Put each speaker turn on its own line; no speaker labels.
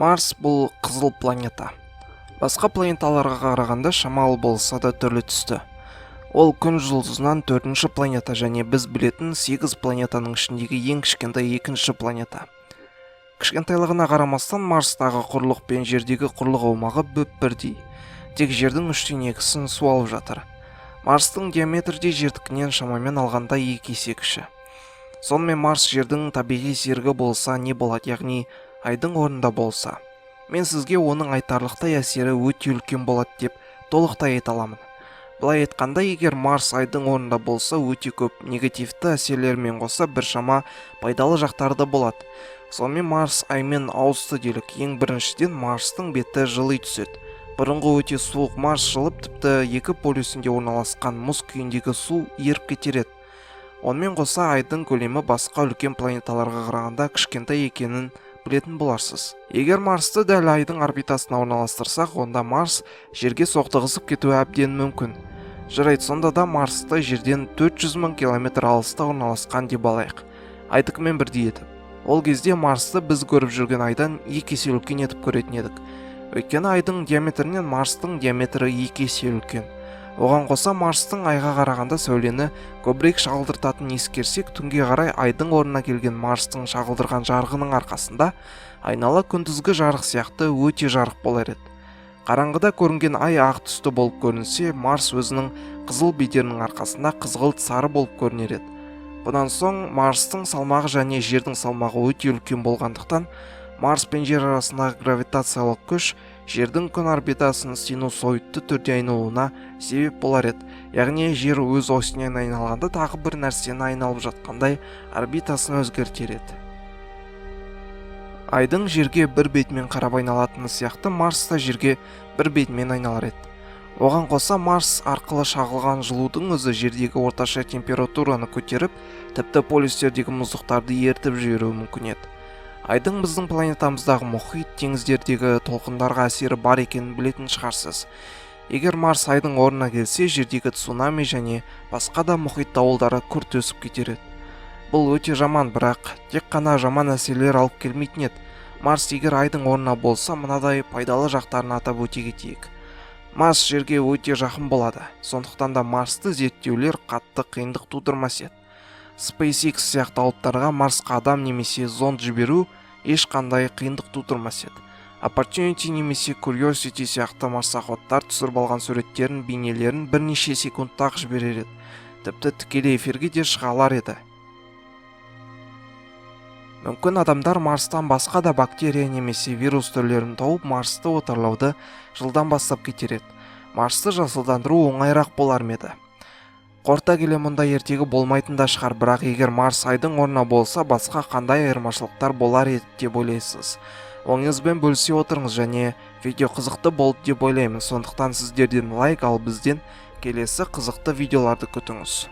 Марс бұл қызыл планета. Басқа планеталарға қарағанда шамалы болса да түрлі түсті. Ол күн жұлдызынан 4-ші планета және біз білетін 8 планетаның ішіндегі ең кішкентай 2-ші планета. Кішкентайлығына қарамастан Марстағы құрлық пен жердегі құрлық аумағы бірдей. Тек жердің 3/2-сін су алып жатыр. Марстың диаметрі де жердікінен шамамен алғанда 2 есе кіші. Сонымен Марс жердің табиғи серігі болса не болады, яғни айдың орнында болса. Мен сізге оның айтарлықтай әсері өте үлкен болады деп толықтай айта аламын. Былай айтқанда, егер Марс айдың орнында болса, өте көп негативті әсерлермен қоса біршама пайдалы жақтары да болады. Сонымен Марс аймен ауысты делік. Ең біріншіден Марстың беті жыли түседі. Бұрынғы өте суық Марс жылып, тіпті екі полюсінде орналасқан мұз күйіндегі су еріп кетер еді. Онымен қоса айдың көлемі басқа үлкен планеталарға қарағанда кішкентай екенін білетін боларсыз. Егер Марсты дәл айдың орбитасына орналастырсақ, онда Марс жерге соқтығысып кетуі әбден мүмкін. Жарайды, сонда да Марсты жерден 400 000 километр алыста орналасқан деп алайық. Айдыкымен бірдей етіп. Ол кезде Марсты біз көріп жүрген айдан 2 есе үлкен етіп көретін едік. Өйткені айдың диаметрінен Марстың диаметрі 2 есе үлкен. Оған қоса Марстың айға қарағанда сәулені көбірек шағылдыртатын ескерсек, түнге қарай айдың орнына келген Марстың шағылдырған жарығының арқасында айнала күндізгі жарық сияқты өте жарық болар еді. Қараңғыда көрінген ай ақ түсті болып көрінсе, Марс өзінің қызыл бедерінің арқасында қызғылт сары болып көрінер еді. Бұдан соң Марстың салмағы және жердің салмағы өте үлкен болғандықтан, Марс пен жер арасындағы гравитациялық күш жердің күн орбитасын синусоидты түрде айналуына себеп болар еді. Яғни жер өз осінен айналғанда тағы бір нәрсені айналып жатқандай орбитасын өзгертер еді. Айдың жерге бір бетімен қарап айналатыны сияқты, Марс та жерге бір бетімен айналар еді. Оған қоса Марс арқылы шағылған жылудың өзі жердегі орташа температураны көтеріп, тіпті полюстердегі мұздықтарды ертіп жіберуі мүмкін еді. Айдың біздің планетамыздағы мұхит, теңіздердегі толқындарға әсері бар екенін білетін шығарсыз. Егер Марс айдың орнына келсе, жердегі цунами және басқа да мұхит дауылдары күрт өсіп кетер еді. Бұл өте жаман, бірақ тек қана жаман әсерлер алып келмейтін еді. Марс егер айдың орнына болса, мынадай пайдалы жақтарын атап өте кетейік. Марс жерге өте жақын болады. Сондықтан да Марсты зерттеулер қатты қиындық тудырмас еді. SpaceX сияқты алыптарға Марсқа адам немесе зонд жіберу ешқандай қиындық тудырмас еді. Opportunity немесе Curiosity сияқты марсоходтар түсіріп алған суреттерін, бейнелерін бірнеше секундта-ақ жіберер еді. Тіпті тікелей эфирге де шыға алар еді. Мүмкін адамдар Марстан басқа да бактерия немесе вирус түрлерін тауып, Марсты отарлауды жылдан бастап кетер еді. Марсты жасылдандыру оңайырақ болар ма еді? Қорыта келе мұндай ертегі болмайтын да шығар, бірақ егер Марс айдың орнына болса, басқа қандай айырмашылықтар болар еді деп ойлайсыз? Ойыңызбен бөлісе отырыңыз, және видео қызықты болды деп ойлаймын. Сондықтан сіздерден лайк, ал бізден келесі қызықты видеоларды күтіңіз.